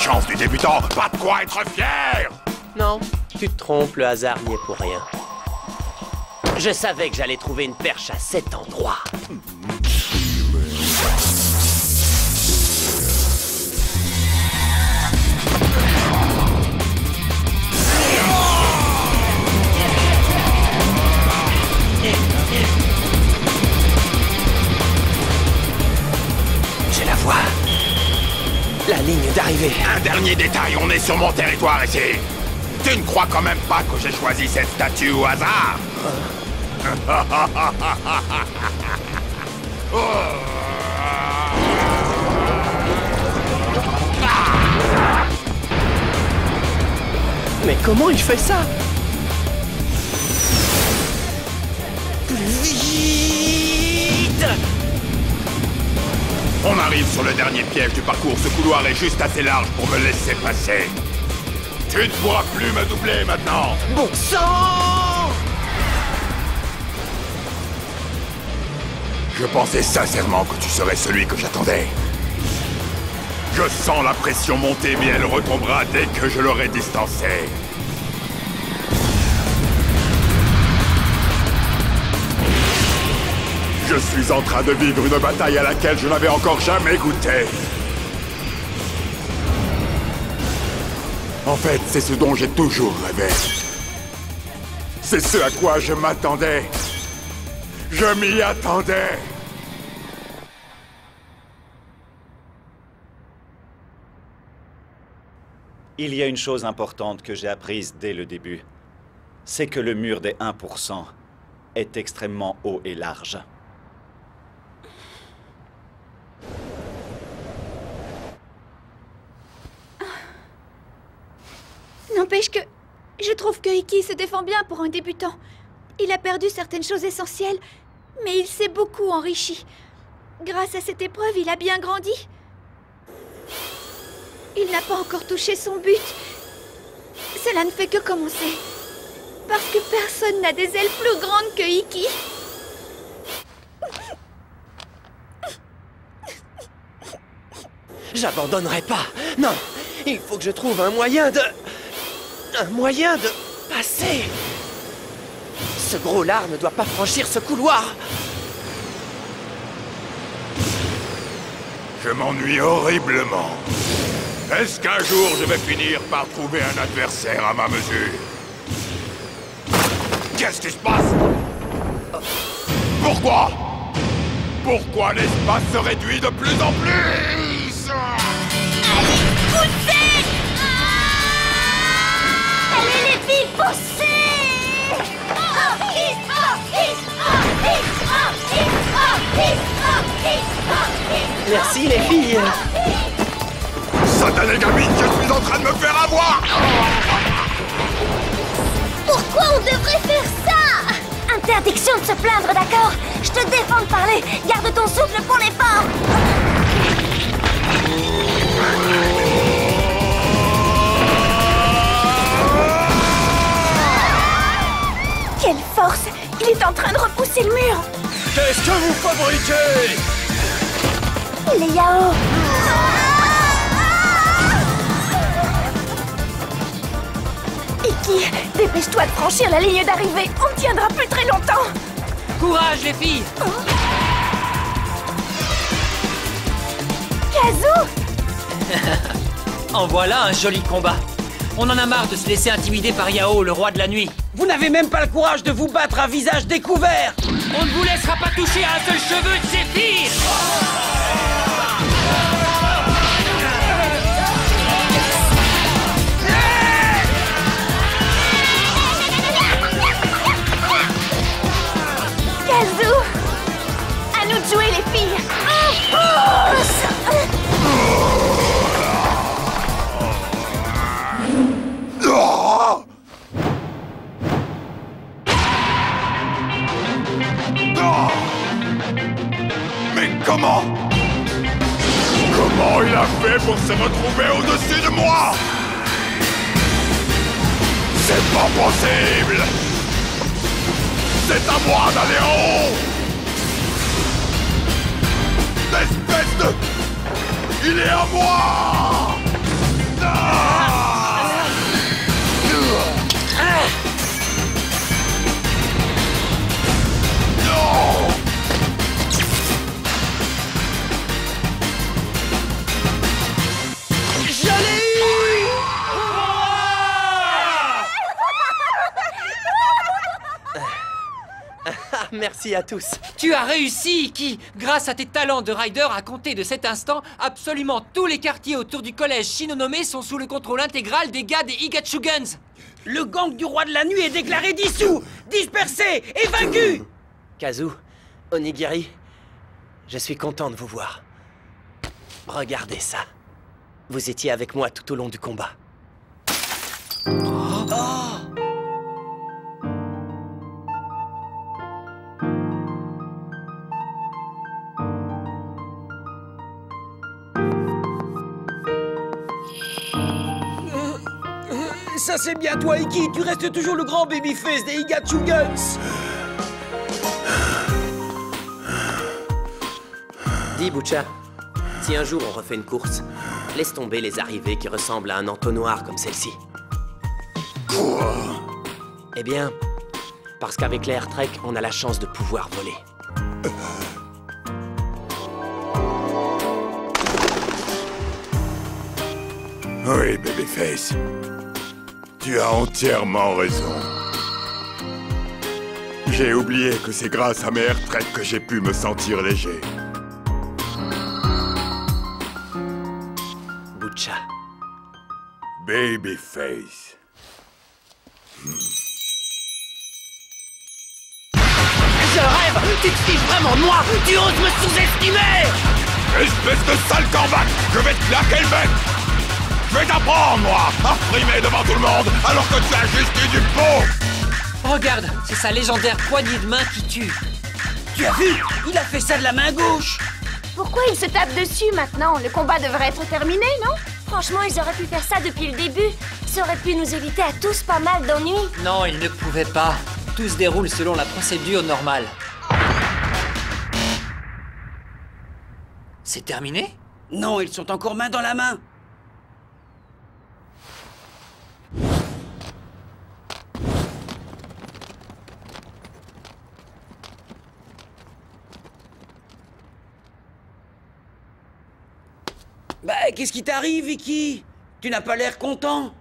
chance du débutant, pas de quoi être fier! Non, tu te trompes, le hasard n'y est pour rien. Je savais que j'allais trouver une perche à cet endroit. Je la vois. La ligne d'arrivée. Un dernier détail, on est sur mon territoire ici. Tu ne crois quand même pas que j'ai choisi cette statue au hasard? Mais comment il fait ça? Plus vite! On arrive sur le dernier piège du parcours. Ce couloir est juste assez large pour me laisser passer. Tu ne pourras plus me doubler maintenant. Bon sang! Je pensais sincèrement que tu serais celui que j'attendais. Je sens la pression monter, mais elle retombera dès que je l'aurai distancé. Je suis en train de vivre une bataille à laquelle je n'avais encore jamais goûté. En fait, c'est ce dont j'ai toujours rêvé. C'est ce à quoi je m'attendais. Je m'y attendais. Il y a une chose importante que j'ai apprise dès le début. C'est que le mur des 1% est extrêmement haut et large. N'empêche que... je trouve que Ikki se défend bien pour un débutant. Il a perdu certaines choses essentielles, mais il s'est beaucoup enrichi. Grâce à cette épreuve, il a bien grandi. Il n'a pas encore touché son but. Cela ne fait que commencer. Parce que personne n'a des ailes plus grandes que Ikki. J'abandonnerai pas. Non, il faut que je trouve un moyen de passer. Ce gros lard ne doit pas franchir ce couloir. Je m'ennuie horriblement. Est-ce qu'un jour je vais finir par trouver un adversaire à ma mesure? Qu'est-ce qui se passe? Pourquoi? Pourquoi l'espace se réduit de plus en plus? Allez, poussez! Allez les filles, poussez! Merci les filles. Satanée gamine, je suis en train de me faire avoir! Pourquoi on devrait faire ça? Interdiction de se plaindre, d'accord? Je te défends de parler. Garde ton souffle pour l'effort. Quelle force! Il est en train de repousser le mur. Qu'est-ce que vous fabriquez? Les Yao. Ikki, dépêche-toi de franchir la ligne d'arrivée. On ne tiendra plus très longtemps. Courage les filles. Kazu! En voilà un joli combat. On en a marre de se laisser intimider par Yao, le roi de la nuit. Vous n'avez même pas le courage de vous battre à visage découvert. On ne vous laissera pas toucher à un seul cheveu de Zéphyr. Kazu! À nous de jouer, les filles! Oh! Oh! Mais comment? Comment il a fait pour se retrouver au-dessus de moi? C'est pas possible! C'est à moi d'aller en haut! Espèce de... Il est à moi! Merci à tous. Tu as réussi, Iki! Grâce à tes talents de rider, à compter de cet instant, absolument tous les quartiers autour du collège Shinonome sont sous le contrôle intégral des gars des Higachugans! Le gang du roi de la nuit est déclaré dissous, dispersé et vaincu! Kazu, Onigiri, je suis content de vous voir. Regardez ça. Vous étiez avec moi tout au long du combat. Ça c'est bien toi, Iki, tu restes toujours le grand babyface des Higachugans. Dis, Butcha, si un jour on refait une course, laisse tomber les arrivées qui ressemblent à un entonnoir comme celle-ci. Quoi? Eh bien, parce qu'avec les AirTrek, on a la chance de pouvoir voler. Oui, Babyface. Tu as entièrement raison. J'ai oublié que c'est grâce à mes AirTrek que j'ai pu me sentir léger. Butcha. Babyface. Je rêve! Tu te fiches vraiment de moi! Tu oses me sous-estimer! Espèce de sale corbac! Je vais te claquer le bec! Je vais t'apprendre, moi, à frimer devant tout le monde, alors que tu as juste eu du pot! Regarde, c'est sa légendaire poignée de main qui tue. Tu as vu? Il a fait ça de la main gauche. Pourquoi ils se tapent dessus maintenant? Le combat devrait être terminé, non? Franchement, ils auraient pu faire ça depuis le début. Ça aurait pu nous éviter à tous pas mal d'ennuis. Non, ils ne pouvaient pas. Tout se déroule selon la procédure normale. C'est terminé? Non, ils sont encore main dans la main. Bah, qu'est-ce qui t'arrive, Iki? Tu n'as pas l'air content.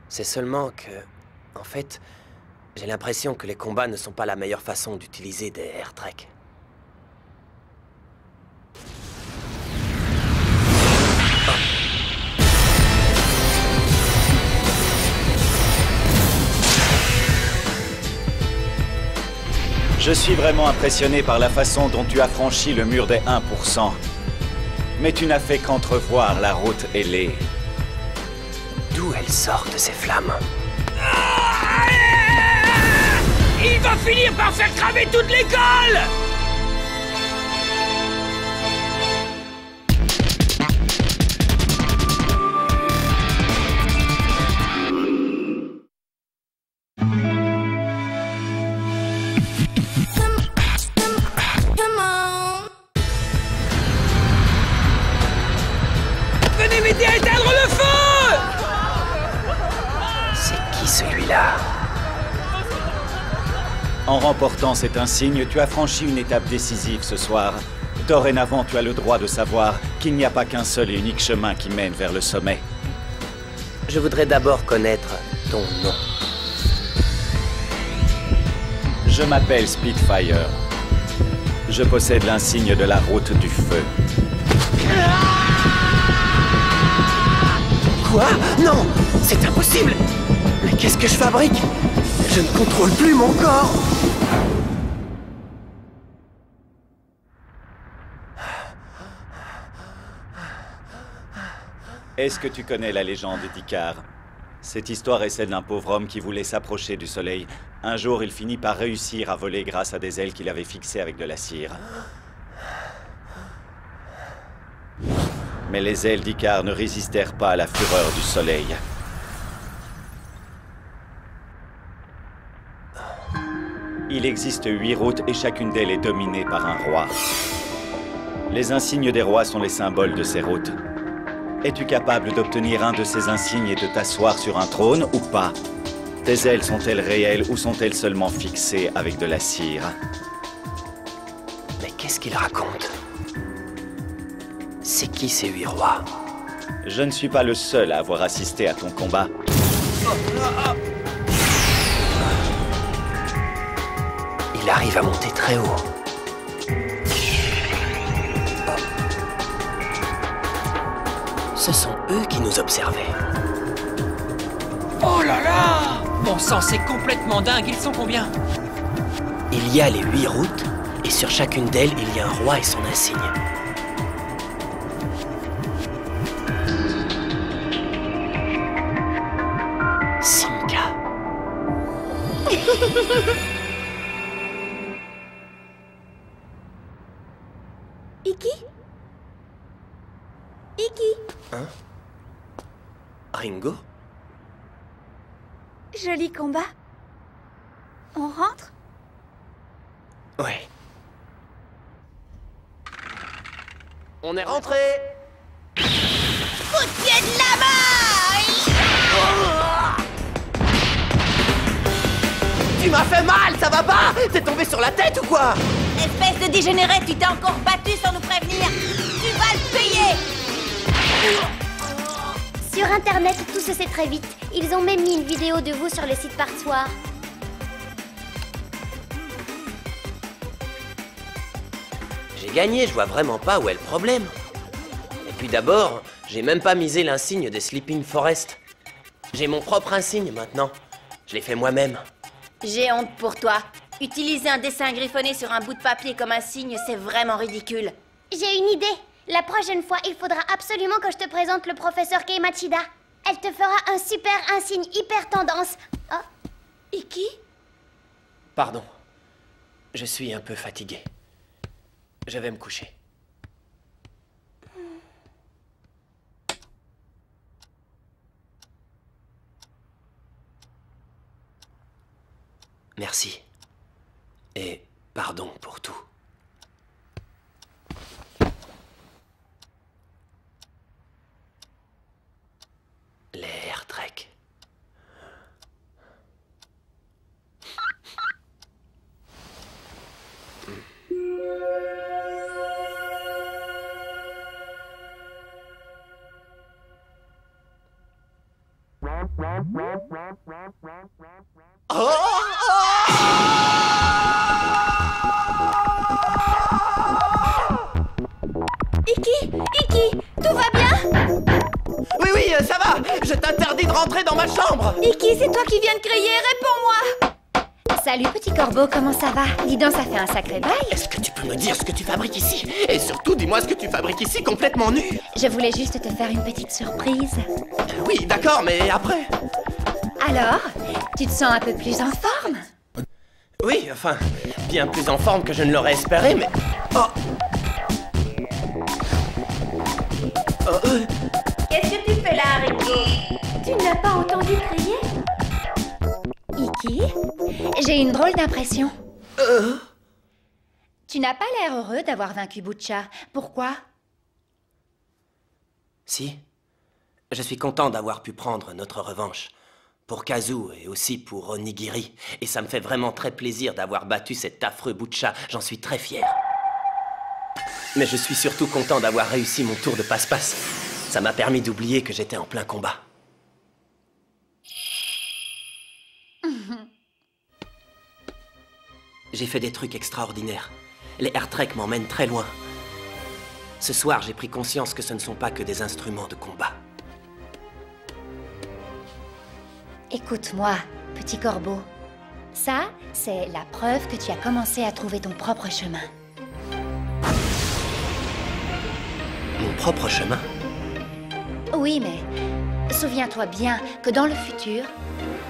C'est seulement que... En fait, j'ai l'impression que les combats ne sont pas la meilleure façon d'utiliser des AirTrek. Je suis vraiment impressionné par la façon dont tu as franchi le mur des 1%. Mais tu n'as fait qu'entrevoir la route ailée. D'où elles sortent, ces flammes? Il va finir par faire cramer toute l'école! Venez m'aider à éteindre le feu! C'est qui celui-là? En remportant cet insigne, tu as franchi une étape décisive ce soir. Dorénavant, tu as le droit de savoir qu'il n'y a pas qu'un seul et unique chemin qui mène vers le sommet. Je voudrais d'abord connaître ton nom. Je m'appelle Spitfire. Je possède l'insigne de la route du feu. Quoi? Non! C'est impossible! Mais qu'est-ce que je fabrique? Je ne contrôle plus mon corps! Est-ce que tu connais la légende d'Icar? Cette histoire est celle d'un pauvre homme qui voulait s'approcher du soleil. Un jour, il finit par réussir à voler grâce à des ailes qu'il avait fixées avec de la cire. Mais les ailes d'Icar ne résistèrent pas à la fureur du soleil. Il existe 8 routes et chacune d'elles est dominée par un roi. Les insignes des rois sont les symboles de ces routes. Es-tu capable d'obtenir un de ces insignes et de t'asseoir sur un trône ou pas? Tes ailes sont-elles réelles ou sont-elles seulement fixées avec de la cire? Mais qu'est-ce qu'il raconte? C'est qui ces 8 rois? Je ne suis pas le seul à avoir assisté à ton combat. arrive à monter très haut. Ce sont eux qui nous observaient. Oh là là! Bon sang, c'est complètement dingue. Ils sont combien? Il y a les 8 routes, et sur chacune d'elles, il y a un roi et son insigne. Simka. Iki? Iki? Hein? Ringo? Joli combat. On rentre? Ouais. On est rentré! Coup de pied de la mort! Tu m'as fait mal, ça va pas? T'es tombé sur la tête ou quoi? Espèce de dégénéré, tu t'es encore battu sans nous prévenir. Tu vas le payer. Sur Internet, tout se sait très vite. Ils ont même mis une vidéo de vous sur le site Partoir. J'ai gagné, je vois vraiment pas où est le problème. Et puis d'abord, j'ai même pas misé l'insigne des Sleeping Forest. J'ai mon propre insigne maintenant. Je l'ai fait moi-même. J'ai honte pour toi. Utiliser un dessin griffonné sur un bout de papier comme un signe, c'est vraiment ridicule. J'ai une idée. La prochaine fois, il faudra absolument que je te présente le professeur Kei Machida. Elle te fera un super insigne hyper tendance. Oh. Iki? Pardon. Je suis un peu fatigué. Je vais me coucher. Merci. Et pardon pour tout. Les AirTrek. Iki? Iki? Tout va bien? Oui, ça va. Je t'interdis de rentrer dans ma chambre. Iki, c'est toi qui viens de crier, réponds-moi! Salut petit corbeau, comment ça va? Dis donc, ça fait un sacré bail. Est-ce que tu peux me dire ce que tu fabriques ici? Et surtout, dis-moi ce que tu fabriques ici complètement nu. Je voulais juste te faire une petite surprise. Oui, d'accord, mais après? Alors, tu te sens un peu plus en forme? Oui, enfin, bien plus en forme que je ne l'aurais espéré, mais... Oh! Qu'est-ce que tu fais là, Rico? Tu n'as pas entendu crier? Iki, j'ai une drôle d'impression. Tu n'as pas l'air heureux d'avoir vaincu Butcha. Pourquoi? Si. Je suis content d'avoir pu prendre notre revanche. Pour Kazu et aussi pour Onigiri. Et ça me fait vraiment très plaisir d'avoir battu cet affreux Butcha. J'en suis très fier. Mais je suis surtout content d'avoir réussi mon tour de passe-passe. Ça m'a permis d'oublier que j'étais en plein combat. J'ai fait des trucs extraordinaires. Les AirTrek m'emmènent très loin. Ce soir, j'ai pris conscience que ce ne sont pas que des instruments de combat. Écoute-moi, petit corbeau. Ça, c'est la preuve que tu as commencé à trouver ton propre chemin. Mon propre chemin? Oui, mais souviens-toi bien que dans le futur,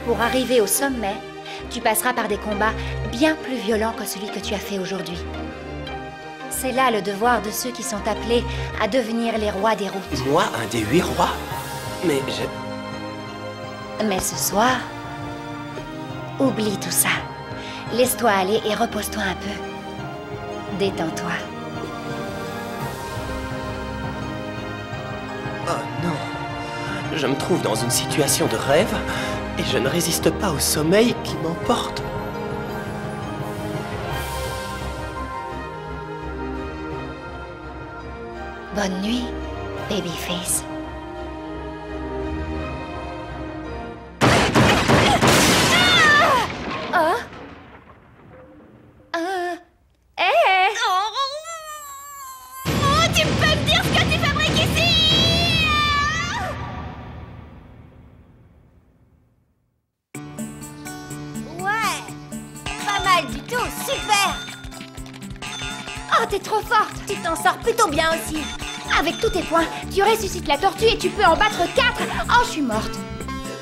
pour arriver au sommet, tu passeras par des combats bien plus violents que celui que tu as fait aujourd'hui. C'est là le devoir de ceux qui sont appelés à devenir les rois des routes. Moi, un des 8 rois? Mais Mais ce soir, oublie tout ça. Laisse-toi aller et repose-toi un peu. Détends-toi. Oh non. Je me trouve dans une situation de rêve et je ne résiste pas au sommeil qui m'emporte. Bonne nuit, Babyface. t'es trop forte. Tu t'en sors plutôt bien aussi. Avec tous tes points, tu ressuscites la tortue et tu peux en battre 4. Oh, je suis morte.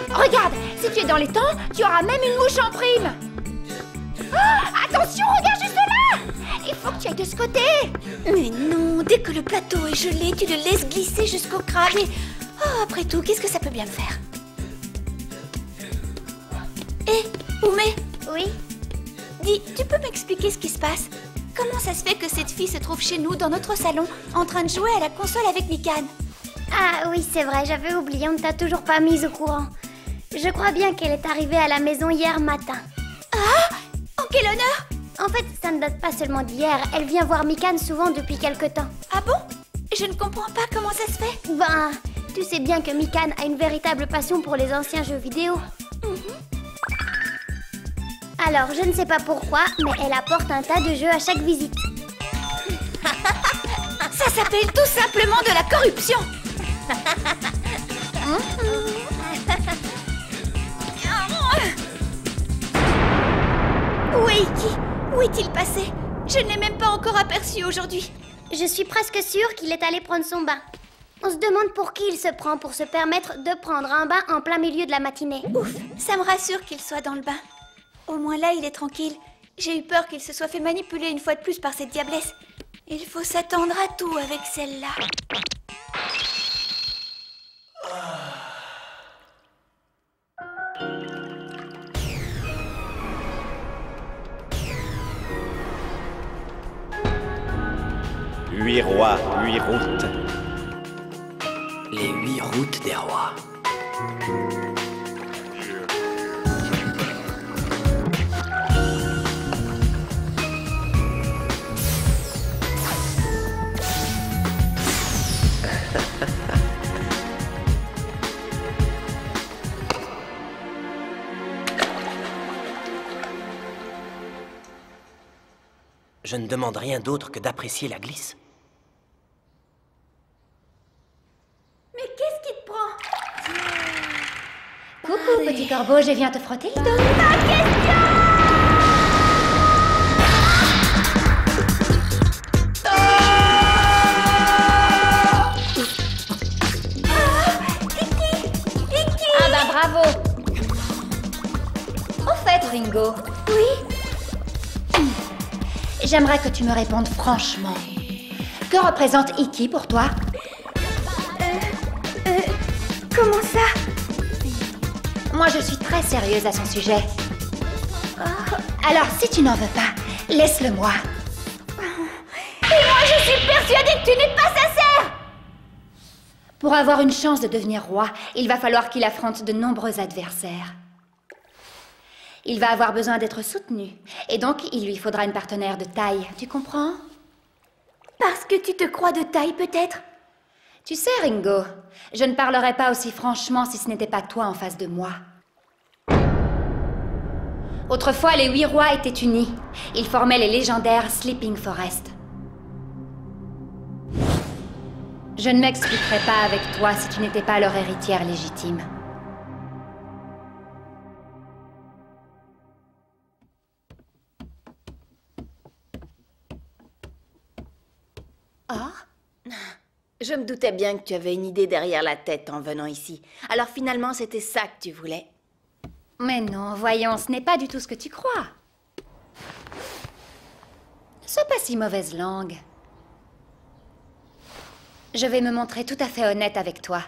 Regarde, si tu es dans les temps, tu auras même une mouche en prime. Oh, attention, regarde juste là. Il faut que tu ailles de ce côté. Mais non, dès que le plateau est gelé, tu le laisses glisser jusqu'au crabe et... Oh, après tout, qu'est-ce que ça peut bien faire? Hé, Oumé. Oui? Dis, tu peux m'expliquer ce qui se passe? Comment ça se fait que cette fille se trouve chez nous, dans notre salon, en train de jouer à la console avec Mikan? Ah oui, c'est vrai, j'avais oublié, on ne t'a toujours pas mise au courant. Je crois bien qu'elle est arrivée à la maison hier matin. Ah! En quel honneur! En fait, ça ne date pas seulement d'hier, elle vient voir Mikan souvent depuis quelque temps. Ah bon? Je ne comprends pas comment ça se fait. Ben, tu sais bien que Mikan a une véritable passion pour les anciens jeux vidéo. Alors, je ne sais pas pourquoi, mais elle apporte un tas de jeux à chaque visite. Ça s'appelle tout simplement de la corruption. Où est Iki? Où est-il passé? Je ne l'ai même pas encore aperçu aujourd'hui. Je suis presque sûre qu'il est allé prendre son bain. On se demande pour qui il se prend pour se permettre de prendre un bain en plein milieu de la matinée. Ouf, ça me rassure qu'il soit dans le bain. Au moins là, il est tranquille. J'ai eu peur qu'il se soit fait manipuler une fois de plus par cette diablesse. Il faut s'attendre à tout avec celle-là. Huit rois, 8 routes. Les 8 routes des rois. Je ne demande rien d'autre que d'apprécier la glisse. Mais qu'est-ce qui te prend? Coucou, petit corbeau, je viens te frotter le dos. Ah ben bravo. Au fait, Ringo. Oui? J'aimerais que tu me répondes franchement. Que représente Iki pour toi? Comment ça? Moi, je suis très sérieuse à son sujet. Alors, si tu n'en veux pas, laisse-le moi. Et moi, je suis persuadée que tu n'es pas sincère! Pour avoir une chance de devenir roi, il va falloir qu'il affronte de nombreux adversaires. Il va avoir besoin d'être soutenu, et donc il lui faudra une partenaire de taille, tu comprends? Parce que tu te crois de taille, peut-être? Tu sais, Ringo, je ne parlerais pas aussi franchement si ce n'était pas toi en face de moi. Autrefois, les 8 rois étaient unis. Ils formaient les légendaires Sleeping Forest. Je ne m'expliquerais pas avec toi si tu n'étais pas leur héritière légitime. Je me doutais bien que tu avais une idée derrière la tête en venant ici. Alors finalement, c'était ça que tu voulais. Mais non, voyons, ce n'est pas du tout ce que tu crois. Ne sois pas si mauvaise langue. Je vais me montrer tout à fait honnête avec toi.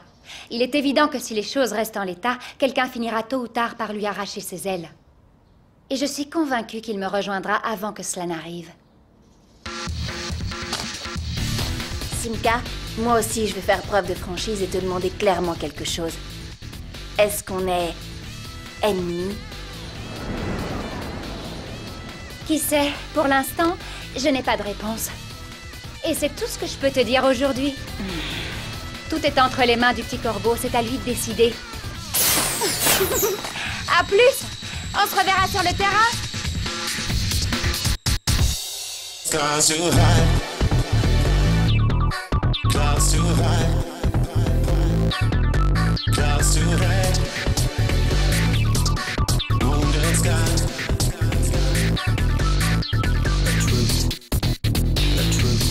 Il est évident que si les choses restent en l'état, quelqu'un finira tôt ou tard par lui arracher ses ailes. Et je suis convaincue qu'il me rejoindra avant que cela n'arrive. Simka, moi aussi je vais faire preuve de franchise et te demander clairement quelque chose. Est-ce qu'on est ennemis? Qui sait, pour l'instant, je n'ai pas de réponse. Et c'est tout ce que je peux te dire aujourd'hui. Tout est entre les mains du petit corbeau, c'est à lui de décider. À plus! On se reverra sur le terrain! Stars too high. Clouds too high. Clouds too red. Wounded sky. The truth.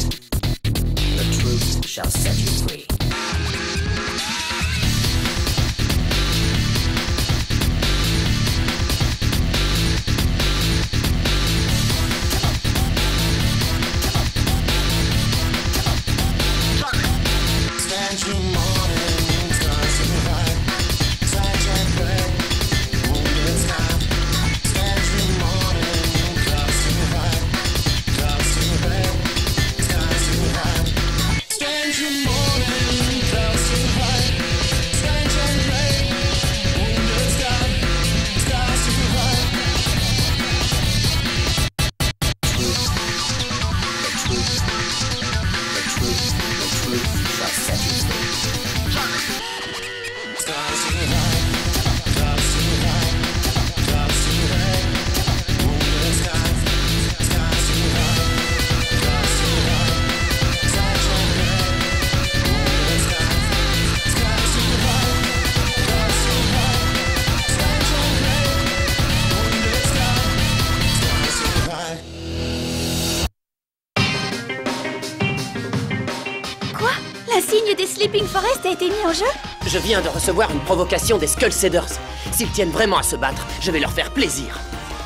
L'insigne des Sleeping Forest a été mis en jeu? Je viens de recevoir une provocation des Skullseeders. S'ils tiennent vraiment à se battre, je vais leur faire plaisir.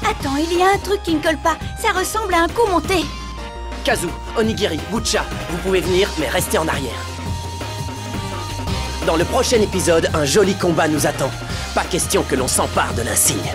Attends, il y a un truc qui ne colle pas. Ça ressemble à un coup monté. Kazu, Onigiri, Butcha, vous pouvez venir, mais restez en arrière. Dans le prochain épisode, un joli combat nous attend. Pas question que l'on s'empare de l'insigne.